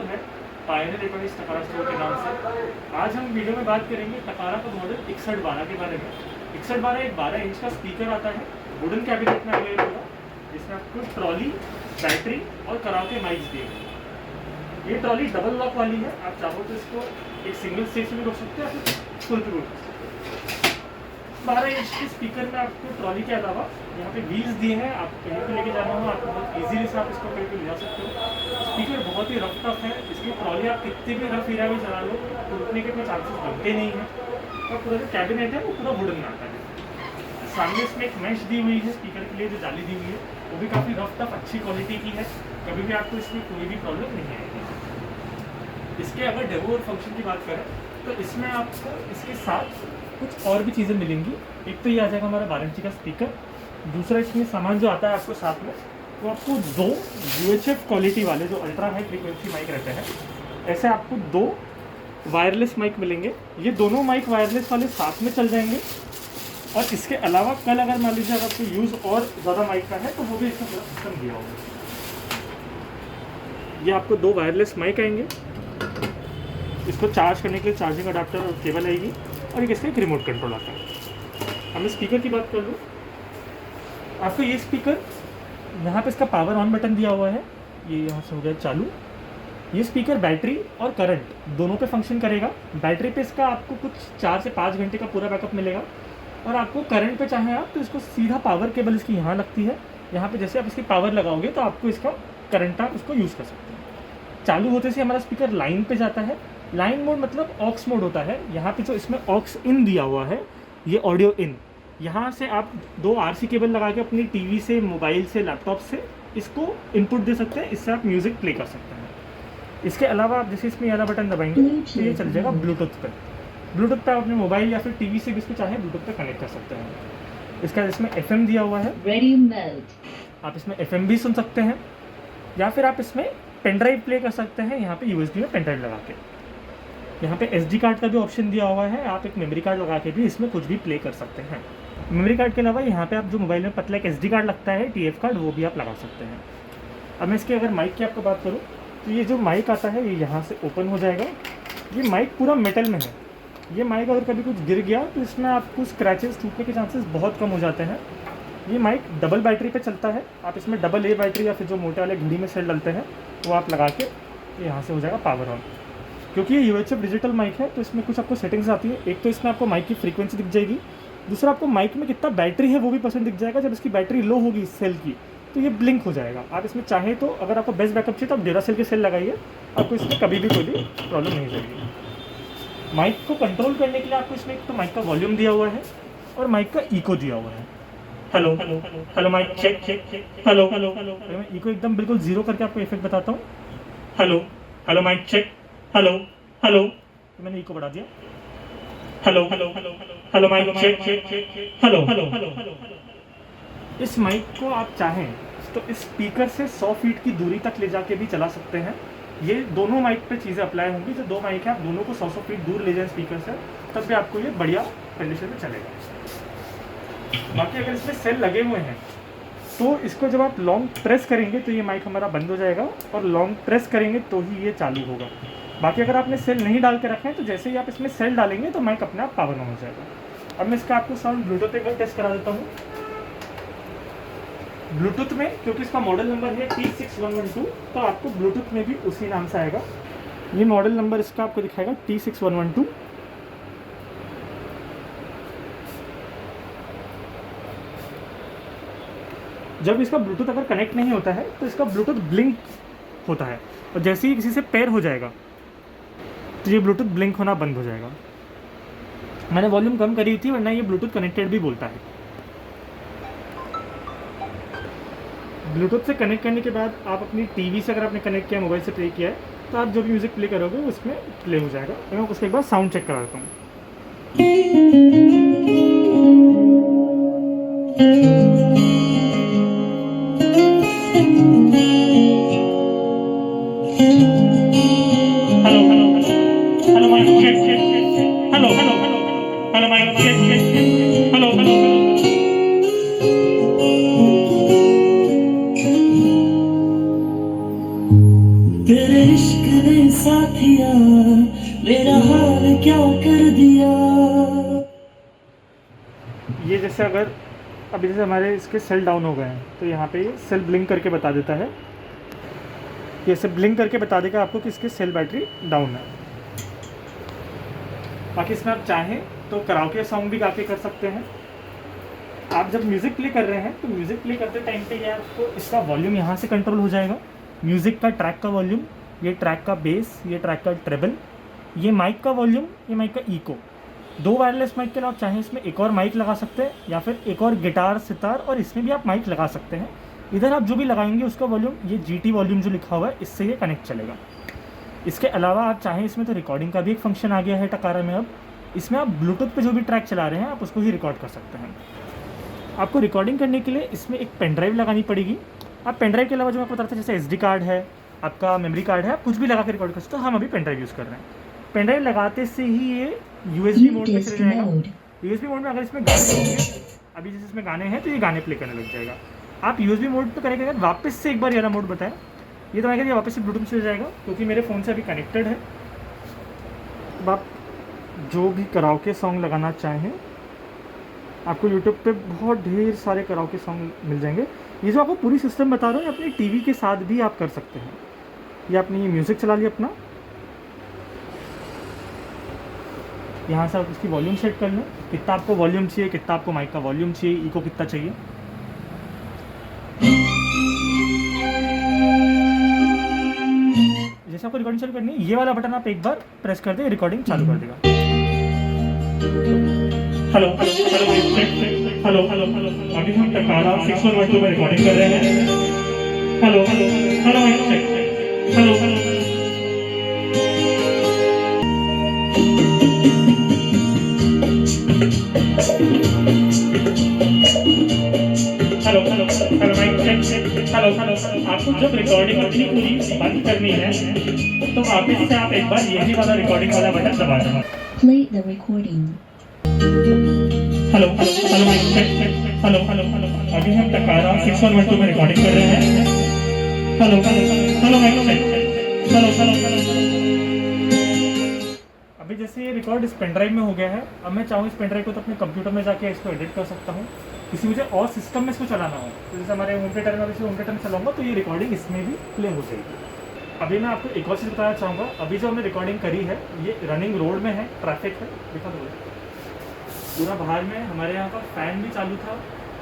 है Pioneer electronics टकारा store के नाम से। आज हम वीडियो में बात करेंगे टकारा का मॉडल 6112 के बारे में। 6112 एक 12 इंच का स्पीकर आता है, वुडन कैबिनेट में अवेलेबल होगा, जिसमें आपको ट्रॉली, बैटरी और कराओके माइक्स दिए गए। ये ट्रॉली डबल लॉक वाली है, आप चाहो तो इसको एक सिंगल स्टेज में भी रोक सकते हैं या फिर फुल पे रोक सकते हैं। 12 इंच के स्पीकर में आपको ट्रॉली के अलावा यहाँ पे व्हील्स दिए हैं, आप कहीं पे लेके जाना हो आपको बहुत इजीली से आप इसको कहीं पे ले जा सकते हो। स्पीकर बहुत ही रफ टफ है, इसकी ट्रॉली आप कितने भी रफ एरिया में चला लो टूटने के कोई चांसेस बनते नहीं हैं। और पूरा जो कैबिनेट है वो पूरा वुडन में आता है। सामने इसमें एक मैश दी हुई है स्पीकर के लिए, जो जाली दी हुई है वो भी काफ़ी रफ टफ अच्छी क्वालिटी की है, कभी भी आपको इसमें कोई भी प्रॉब्लम नहीं आएगी। इसके अगर डेमो और फंक्शन की बात करें तो इसमें आपको इसके साथ कुछ और भी चीज़ें मिलेंगी। एक तो ये आ जाएगा हमारा 12 इंच का स्पीकर, दूसरा इसमें सामान जो आता है आपको साथ में वो आपको दो UHF क्वालिटी वाले जो अल्ट्रा हाई फ्रीक्वेंसी माइक रहते हैं, ऐसे आपको दो वायरलेस माइक मिलेंगे। ये दोनों माइक वायरलेस वाले साथ में चल जाएंगे। और इसके अलावा कल अगर मान लीजिए अगर आपको यूज़ और ज़्यादा माइक का है तो वो भी इसका पूरा सिस्टम दिया होगा। ये आपको दो वायरलेस माइक आएंगे, इसको चार्ज करने के लिए चार्जिंग अडाप्टर और केबल आएगी, और एक इसका एक रिमोट कंट्रोल आता है। अब मैं स्पीकर की बात कर लूँ, आपको ये स्पीकर यहाँ पे इसका पावर ऑन बटन दिया हुआ है, ये यहाँ से हो गया चालू। ये स्पीकर बैटरी और करंट दोनों पे फंक्शन करेगा। बैटरी पे इसका आपको कुछ 4 से 5 घंटे का पूरा बैकअप मिलेगा, और आपको करंट पे चाहें आप तो इसको सीधा पावर केबल इसकी यहाँ लगती है, यहाँ पे जैसे आप इसकी पावर लगाओगे तो आपको इसका करंट आप उसको यूज़ कर सकते हैं। चालू होते से हमारा स्पीकर लाइन पे जाता है। लाइन मोड मतलब ऑक्स मोड होता है, यहाँ पे जो इसमें ऑक्स इन दिया हुआ है ये ऑडियो इन, यहाँ से आप दो RC केबल लगा के अपनी टीवी से, मोबाइल से, लैपटॉप से इसको इनपुट दे सकते हैं, इससे आप म्यूज़िक प्ले कर सकते हैं। इसके अलावा आप जैसे इसमें वाला बटन दबाएंगे तो ये चल जाएगा ब्लूटूथ पे। ब्लूटूथ पे आप अपने मोबाइल या फिर टीवी से भी इसको चाहे ब्लूटूथ पे कनेक्ट कर सकते हैं। इसका इसमें FM दिया हुआ है, आप इसमें FM भी सुन सकते हैं, या फिर आप इसमें पेन ड्राइव प्ले कर सकते हैं, यहाँ पे USB में पेन ड्राइव लगा के। यहाँ पे SD कार्ड का भी ऑप्शन दिया हुआ है, आप एक मेमोरी कार्ड लगा के भी इसमें कुछ भी प्ले कर सकते हैं। मेमोरी कार्ड के अलावा यहाँ पे आप जो मोबाइल में पतला एक SD कार्ड लगता है, TF कार्ड, वो भी आप लगा सकते हैं। अब मैं इसके अगर माइक की आपको बात करूँ तो ये जो माइक आता है ये यहाँ से ओपन हो जाएगा। ये माइक पूरा मेटल में है, ये माइक अगर कभी कुछ गिर गया तो इसमें आपको स्क्रैचेस टूटने के चांसेस बहुत कम हो जाते हैं। ये माइक डबल बैटरी पे चलता है, आप इसमें डबल A बैटरी या फिर जो मोटे वाले घड़ी में सेल डलते हैं वो आप लगा के यहाँ से हो जाएगा पावर ऑन। क्योंकि ये UHF डिजिटल माइक है तो इसमें कुछ आपको सेटिंग्स आती है। एक तो इसमें आपको माइक की फ्रीक्वेंसी दिख जाएगी, दूसरा आपको माइक में कितना बैटरी है वो भी परसेंट दिख जाएगा। जब इसकी बैटरी लो होगी इस सेल की तो ये ब्लिंक हो जाएगा। आप इसमें चाहें तो अगर आपको बेस्ट बैकअप चाहिए तो आप ड्यूरासेल के सेल लगाइए, आपको इसमें कभी भी कोई भी प्रॉब्लम नहीं रहेगी। माइक को कंट्रोल करने के लिए आपको इसमें एक तो माइक का वॉल्यूम दिया हुआ है और माइक का इको दिया हुआ है। Hello hello hello mic check check hello hello hello, मैं इको एकदम बिल्कुल जीरो करके आपको इफेक्ट बताता हूँ। Hello hello mic check hello hello, तो मैंने इको बढ़ा दिया। Hello hello hello hello mic check check hello hello hello. इस माइक को आप चाहें तो इस स्पीकर से 100 फीट की दूरी तक ले जाके भी चला सकते हैं। ये दोनों माइक पे चीज़ें अप्लाई होंगी, जो दो माइक है आप दोनों को 100 फीट दूर ले जाएं स्पीकर से, तब भी आपको ये बढ़िया कंडीशन में चलेगा। बाकी अगर इसमें सेल लगे हुए हैं तो इसको जब आप लॉन्ग प्रेस करेंगे तो ये माइक हमारा बंद हो जाएगा, और लॉन्ग प्रेस करेंगे तो ही ये चालू होगा। बाकी अगर आपने सेल नहीं डाल के रखे हैं तो जैसे ही आप इसमें सेल डालेंगे तो माइक अपने आप पावर ऑन हो जाएगा। अब मैं इसका आपको साउंड ब्लूटूथ एक बार टेस्ट करा देता हूँ। ब्लूटूथ में क्योंकि इसका मॉडल नंबर है T6112 तो आपको ब्लूटूथ में भी उसी नाम से आएगा। ये मॉडल नंबर इसका आपको दिखाएगा T6112। जब इसका ब्लूटूथ अगर कनेक्ट नहीं होता है तो इसका ब्लूटूथ ब्लिंक होता है, और जैसे ही किसी से पेयर हो जाएगा तो ये ब्लूटूथ ब्लिंक होना बंद हो जाएगा। मैंने वॉल्यूम कम करी थी वरना ये ब्लूटूथ कनेक्टेड भी बोलता है। ब्लूटूथ से कनेक्ट करने के बाद आप अपनी टीवी से अगर आपने कनेक्ट किया, मोबाइल से प्ले किया है, तो आप जो भी म्यूज़िक प्ले करोगे उसमें प्ले हो जाएगा। तो मैं उसके एक बार साउंड चेक करा देता हूँ। Hello hello hello mic check check hello hello hello mic check check hello hello. तेरे इश्क ने साथिया मेरा हाल क्या कर दिया। ये जैसे अगर अभी जैसे हमारे इसके सेल डाउन हो गए हैं तो यहाँ पे ये सेल ब्लिंक करके बता देता है, ये ऐसे ब्लिंक करके बता देगा आपको कि इसकी सेल बैटरी डाउन है। बाकी इसमें आप चाहें तो कराओके सॉन्ग भी गा के कर सकते हैं। आप जब म्यूज़िक प्ले कर रहे हैं तो म्यूज़िक प्ले करते टाइम पे ये आपको इसका वॉल्यूम यहाँ से कंट्रोल हो जाएगा, म्यूज़िक का ट्रैक का वॉल्यूम, ये ट्रैक का बेस, ये ट्रैक का ट्रेबल, ये माइक का वॉल्यूम, ये माइक का इको। 2 वायरलेस माइक के लिए आप चाहें इसमें एक और माइक लगा सकते हैं या फिर एक और गिटार सितार और इसमें भी आप माइक लगा सकते हैं। इधर आप जो भी लगाएंगे उसका वॉल्यूम ये GT वॉल्यूम जो लिखा हुआ है इससे ये कनेक्ट चलेगा। इसके अलावा आप चाहें इसमें तो रिकॉर्डिंग का भी एक फंक्शन आ गया है टकारा में। अब इसमें आप ब्लूटूथ पे जो भी ट्रैक चला रहे हैं आप उसको ही रिकॉर्ड कर सकते हैं। आपको रिकॉर्डिंग करने के लिए इसमें एक पेन ड्राइव लगानी पड़ेगी। आप पेन ड्राइव के अलावा जो मैं आपको बता रहा था जैसे SD कार्ड है, आपका मेमोरी कार्ड है, आप कुछ भी लगा के रिकॉर्ड कर सकते हो। हम अभी पेन ड्राइव यूज़ कर रहे हैं। पेन ड्राइव लगाते से ही ये USB मोड में चले जाएगा। USB मोड में अगर इसमें गाने होंगे, अभी जैसे इसमें गाने हैं तो ये गाने प्ले करने लग जाएगा। आप USB मोड पे करने के बाद वापस से एक बार ये वाला मोड बताएं, ये तो मैं वापस से ब्लूटूथ से जाएगा क्योंकि मेरे फ़ोन से अभी कनेक्टेड है। अब आप जो भी कराओके सॉन्ग लगाना चाहें आपको यूट्यूब पे बहुत ढेर सारे कराओके सॉन्ग मिल जाएंगे। ये जो आपको पूरी सिस्टम बता रहा हूँ अपनी टीवी के साथ भी आप कर सकते हैं। ये आपने ये म्यूज़िक चला लिया अपना, यहाँ से आप इसकी वॉल्यूम सेट कर लें, कितना आपको वॉल्यूम चाहिए, कितना आपको माइक का वॉल्यूम चाहिए, इको कितना चाहिए। जैसे आपको रिकॉर्डिंग चालू करनी है ये वाला बटन आप एक बार प्रेस कर दें, रिकॉर्डिंग चालू कर देगा। Hello hello hello hello hello hello, अभी हम टकारा 612 में रिकॉर्डिंग कर रहे हैं। Hello hello hello hello hello hello hello hello mic check hello hello. आपको जब रिकॉर्डिंग अपनी पूरी बंद करनी है तो वापस से आप एक बार यही वाला रिकॉर्डिंग वाला बटन दबा देना। Play the recording. Hello hello hello mic check hello hello hello, अभी हम टकारा 612 में रिकॉर्डिंग कर रहे हैं। Hello hello hello mic check hello hello hello. अभी जैसे ये रिकॉर्ड इस पेन ड्राइव में हो गया है, अब मैं चाहूँ इस पेन ड्राइव को तो अपने कंप्यूटर में जाके इसको एडिट कर सकता हूँ। किसी मुझे और सिस्टम में इसको चलाना हो तो जैसे हमारे होम थिएटर में अभी होम थिएटर में चलाऊँगा तो ये रिकॉर्डिंग इसमें भी प्ले हो जाएगी। अभी मैं आपको एक और चीज़ बताना चाहूँगा। अभी जो हमने रिकॉर्डिंग करी है ये रनिंग रोड में है, ट्रैफिक है, दिखा दो पूरा बाहर में हमारे यहाँ का फ़ैन भी चालू था,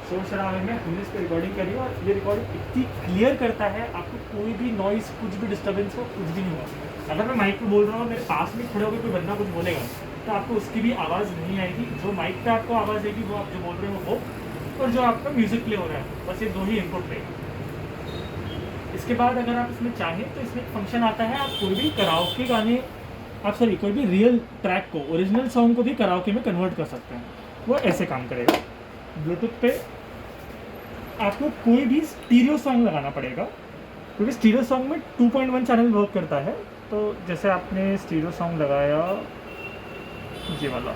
शोर शराबे में हमने इस पर रिकॉर्डिंग करी और ये रिकॉर्डिंग इतनी क्लियर करता है आपको कोई भी नॉइज़, कुछ भी डिस्टर्बेंस हो, कुछ भी नहीं होगा। अगर मैं माइक पे बोल रहा हूँ, मेरे पास में खड़े होकर कोई बंदा कुछ बोलेगा तो आपको उसकी भी आवाज़ नहीं आएगी। जो माइक पे आपको आवाज़ आएगी वो आप जो बोल रहे हो वो, और जो आपका म्यूज़िक प्ले हो रहा है, बस ये 2 ही इनपुट रहेगा। इसके बाद अगर आप इसमें चाहें तो इसमें एक फंक्शन आता है, आप कोई भी कराओके गाने कोई भी रियल ट्रैक को, ओरिजिनल सॉन्ग को भी कराओके में कन्वर्ट कर सकते हैं। वो ऐसे काम करेगा। ब्लूटूथ पे आपको कोई भी स्टीरियो सॉन्ग लगाना पड़ेगा क्योंकि स्टीरियो सॉन्ग में 2.1 चैनल वर्क करता है। तो जैसे आपने स्टीरियो सॉन्ग लगाया ये वाला,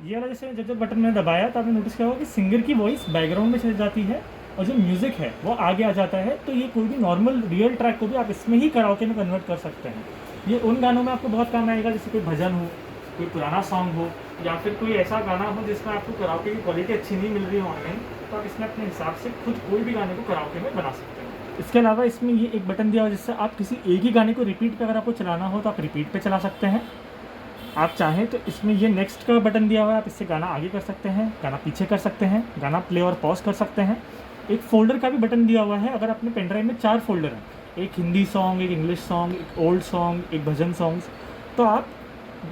ये वाला जैसे जब बटन मैंने दबाया तो आपने नोटिस किया होगा कि सिंगर की वॉइस बैकग्राउंड में चली जाती है और जो म्यूज़िक है वो आगे आ जाता है। तो ये कोई भी नॉर्मल रियल ट्रैक को भी आप इसमें ही कराओके में कन्वर्ट कर सकते हैं। ये उन गानों में आपको बहुत काम आएगा जैसे कोई भजन हो, कोई पुराना सॉन्ग हो, या फिर कोई ऐसा गाना हो जिसमें आपको कराओके की क्वालिटी अच्छी नहीं मिल रही है ऑनलाइन, तो आप इसमें अपने हिसाब से खुद कोई भी गाने को कराओके में बना सकते हैं। इसके अलावा इसमें ये एक बटन दिया हुआ जिससे आप किसी एक ही गाने को रिपीट पे अगर आपको चलाना हो तो आप रिपीट पे चला सकते हैं। आप चाहें तो इसमें ये नेक्स्ट का बटन दिया हुआ है, आप इससे गाना आगे कर सकते हैं, गाना पीछे कर सकते हैं, गाना प्ले और पॉज कर सकते हैं। एक फ़ोल्डर का भी बटन दिया हुआ है। अगर अपने पेन ड्राइव में 4 फोल्डर हैं, एक हिंदी सॉन्ग, एक इंग्लिश सॉन्ग, एक ओल्ड सॉन्ग, एक भजन सॉन्ग्स, तो आप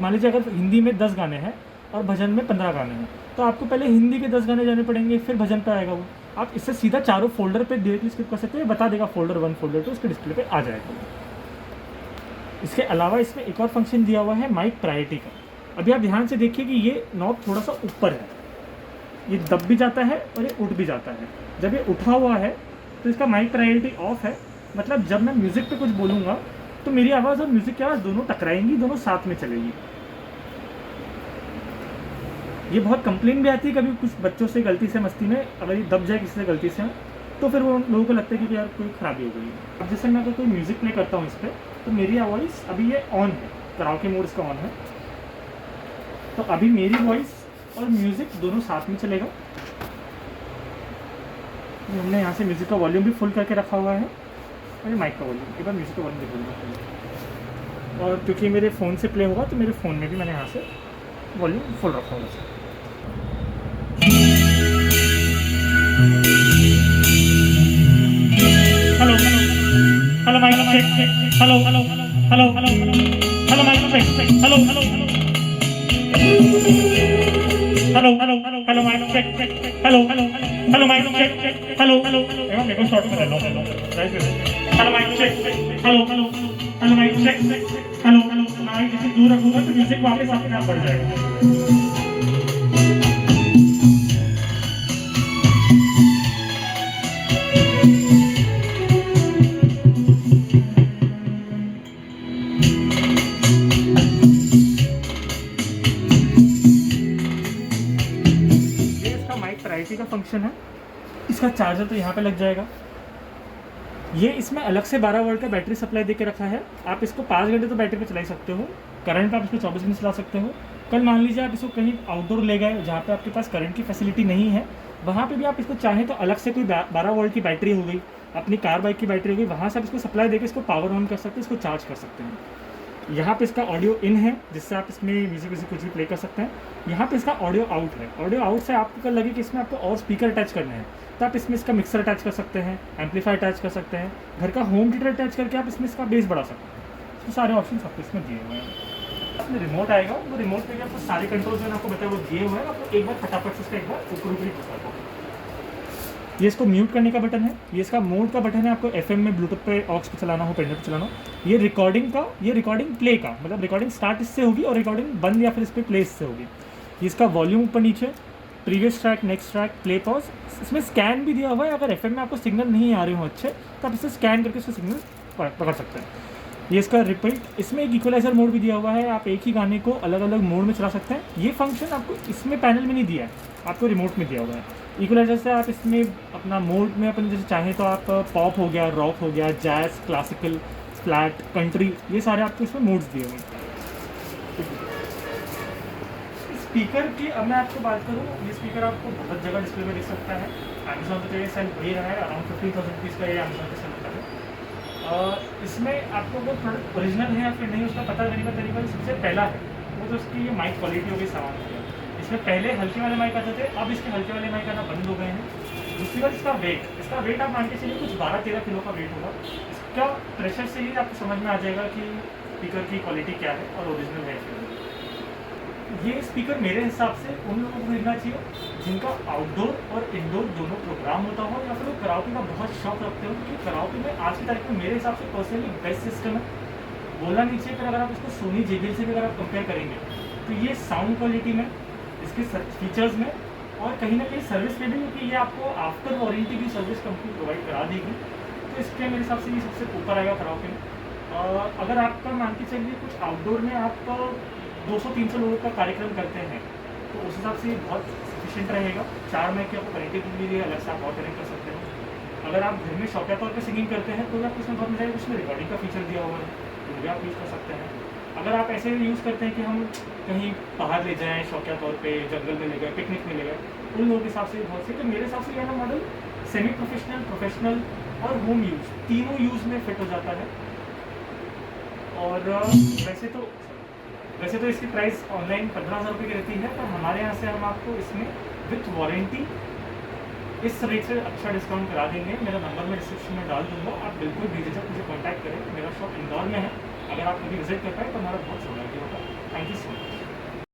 मान लीजिए अगर हिंदी में 10 गाने हैं और भजन में 15 गाने हैं तो आपको पहले हिंदी के 10 गाने जाने पड़ेंगे, फिर भजन पे आएगा वो। आप इससे सीधा चारों फोल्डर पे डायरेक्टली स्किप कर सकते हैं, बता देगा फोल्डर 1 फोल्डर 2 उसके डिस्प्ले पे आ जाएगा। इसके अलावा इसमें एक और फंक्शन दिया हुआ है माइक प्रायोरिटी का। अभी आप ध्यान से देखिए कि ये नॉब थोड़ा सा ऊपर है, ये दब भी जाता है और ये उठ भी जाता है। जब ये उठा हुआ है तो इसका माइक प्रायोरिटी ऑफ है, मतलब जब मैं म्यूज़िक पे कुछ बोलूँगा तो मेरी आवाज़ और म्यूज़िक की आवाज़ दोनों टकराएंगी, दोनों साथ में चलेगी। ये बहुत कंप्लेन भी आती है कभी कुछ बच्चों से गलती से मस्ती में अगर ये दब जाए किसी से गलती से, तो फिर वो लोगों को लगता है कि यार कोई ख़राबी हो गई है। अब जैसे मैं अगर कोई म्यूज़िक प्ले करता हूँ इस पर, तो मेरी वॉइस अभी ये ऑन है, कराओके मोड इसका ऑन है, तो अभी मेरी वॉइस और म्यूज़िक दोनों साथ में चलेगा। हमने यहाँ से म्यूज़िक का वॉल्यूम भी फुल करके रखा हुआ है और माइक का वॉल्यूम, एक बार म्यूज़िक का वॉल्यूम देख लूँगा। और क्योंकि मेरे फ़ोन से प्ले होगा तो मेरे फ़ोन में भी मैंने यहाँ से वॉल्यूम फुल रखा होगा। Hello hello mic check, hello hello hello hello hello mic check, hello hello hello hello hello mic check, hello hello hello mic check, hello hello एवं मेरे को शॉर्ट में hello hello hello mic check, hello hello hello mic check, hello hello mic जैसे दूर रखूंगा तो music वापस अपने आप बढ़ जाएगा। प्राइवेसी का फंक्शन है। इसका चार्जर तो यहाँ पे लग जाएगा। ये इसमें अलग से 12 वोल्ट का बैटरी सप्लाई देके रखा है। आप इसको 5 घंटे तो बैटरी पे चला सकते हो, करंट आप इसको 24 घंटे चला सकते हो। कल मान लीजिए आप इसको कहीं आउटडोर ले गए जहाँ पे आपके पास करंट की फैसिलिटी नहीं है, वहाँ पे भी आप इसको चाहें तो अलग से कोई 12 वोल्ट की बैटरी हो गई, अपनी कार बाइक की बैटरी हो गई, वहाँ से आप इसको सप्लाई देकर इसको पावर ऑन कर सकते हैं, इसको चार्ज कर सकते हैं। यहाँ पे इसका ऑडियो इन है जिससे आप इसमें म्यूजिक कुछ भी प्ले कर सकते हैं। यहाँ पे इसका ऑडियो आउट है। ऑडियो आउट से आपको लगे कि इसमें आपको और स्पीकर अटैच करने हैं तो आप इसमें इसका मिक्सर अटैच कर सकते हैं, एम्पलीफायर अटैच कर सकते हैं, घर का होम थिएटर अटैच करके आप इसमें इसका बेस बढ़ा सकते हैं। तो सारे ऑप्शन आपको इसमें दिए हुए हैं। इसमें रिमोट आएगा, वो रिमोट पे आपको सारे कंट्रोल जो है आपको बताया वो दिए हुए हैं। आपको एक बार फटाफट से इसका एक बार ऊपर ऊपर ही बता दो। ये इसको म्यूट करने का बटन है, ये इसका मोड का बटन है। आपको FM में ब्लूटूथ पे ऑक्स पे चलाना हो, पेन पे चलाना हो। ये रिकॉर्डिंग का, ये रिकॉर्डिंग प्ले का, मतलब रिकॉर्डिंग स्टार्ट इससे होगी और रिकॉर्डिंग बंद या फिर इस पर प्ले इससे होगी। ये इसका वॉल्यूम ऊपर नीचे, previous track, next track, play pause. इसमें स्कैन भी दिया हुआ है। अगर FM में आपको सिग्नल नहीं आ रहे हो अच्छे तो आप इसे स्कैन करके इसको सिग्नल पकड़ सकते हैं। ये इसका रिपीट, इसमें एक इक्वलाइजर मोड भी दिया हुआ है। आप एक ही गाने को अलग अलग मोड में चला सकते हैं। ये फंक्शन आपको इसमें पैनल में नहीं दिया है, आपको रिमोट में दिया हुआ है। इक्वलाइजर से आप इसमें अपना मोड में अपन जैसे चाहें तो आप पॉप हो गया, रॉक हो गया, जैज़, क्लासिकल, फ्लैट, कंट्री, ये सारे आपको इसमें मोड्स दिए हुए हैं। स्पीकर की अब मैं आपको बात करूँ, ये स्पीकर आपको बहुत जगह डिस्प्ले में दिख सकता है। अमेजोन पे तो ये सेल दे रहा है, अराउंड 15,000 रुपीज़ का ये अमेजोन पे सेल होता है। इसमें आपको वो प्रोडक्ट ओरिजिनल है या फिर नहीं उसका पता करने का तरीका सबसे पहला है वो तो उसकी ये माइक क्वालिटी हो गई सामान की। इसमें पहले हल्के वाले माइक आते थे, अब इसके हल्के वाले माइक आना बंद हो गए हैं। दूसरी बात इसका वेट आप मान के चलिए कुछ 12-13 किलो का वेट होगा। इसका प्रेशर से ही आपको समझ में आ जाएगा कि स्पीकर की क्वालिटी क्या है और ओरिजिनल है फिर। ये स्पीकर मेरे हिसाब से उन लोगों को खरीदना चाहिए जिनका आउटडोर और इंडोर दोनों प्रोग्राम होता हो, या फिर वो कराओके का बहुत शौक रखते हो। क्योंकि कराओके में आज की तारीख में मेरे हिसाब से पर्सनली बेस्ट सिस्टम है, बोलना नहीं चाहिए। पर अगर आप इसको सोनी JBL से भी अगर आप कंपेयर करेंगे तो ये साउंड क्वालिटी में, इसके फीचर्स में और कहीं ना कहीं सर्विस में भी, क्योंकि ये आपको आफ्टर वारंटी की सर्विस कंपनी प्रोवाइड करा देगी। तो इसके मेरे हिसाब से ये सबसे ऊपर आएगा कराओके में। अगर आपका मान के चलिए कुछ आउटडोर में आप 200-300 लोगों का कार्यक्रम करते हैं तो उस हिसाब से बहुत सफिशिएंट रहेगा। 4 माइक की आपको कनेक्टिविटी मिली है, अलग से आप और कनेक्ट कर सकते हो। अगर आप घर में शौकिया तौर पे सिंगिंग करते हैं तो आपको इसमें बहुत मजा आएगा। उसमें रिकॉर्डिंग का फीचर दिया हुआ है, तो भी आप यूज़ कर सकते हैं। अगर आप ऐसे यूज़ करते हैं कि हम कहीं बाहर ले जाएँ, शौकिया तौर पे जंगल में ले गए, पिकनिक में ले गए, उन लोगों के हिसाब से बहुत सही। तो मेरे हिसाब से यह मॉडल सेमी प्रोफेशनल, प्रोफेशनल और होम यूज़ तीनों यूज़ में फिट हो जाता है। और वैसे तो इसकी प्राइस ऑनलाइन 15,000 रुपये की रहती है, पर हमारे यहाँ से हम आपको इसमें विथ वारंटी इस रेट से अच्छा डिस्काउंट करा देंगे। मेरा नंबर मैं डिस्क्रिप्शन में डाल दूँगा, आप बिल्कुल बेझिझक मुझे कॉन्टैक्ट करें। मेरा शॉप इंदौर में है, अगर आप कभी विजिट कर पाए तो हमारा बहुत सौभाग्य होगा। Thank you so much.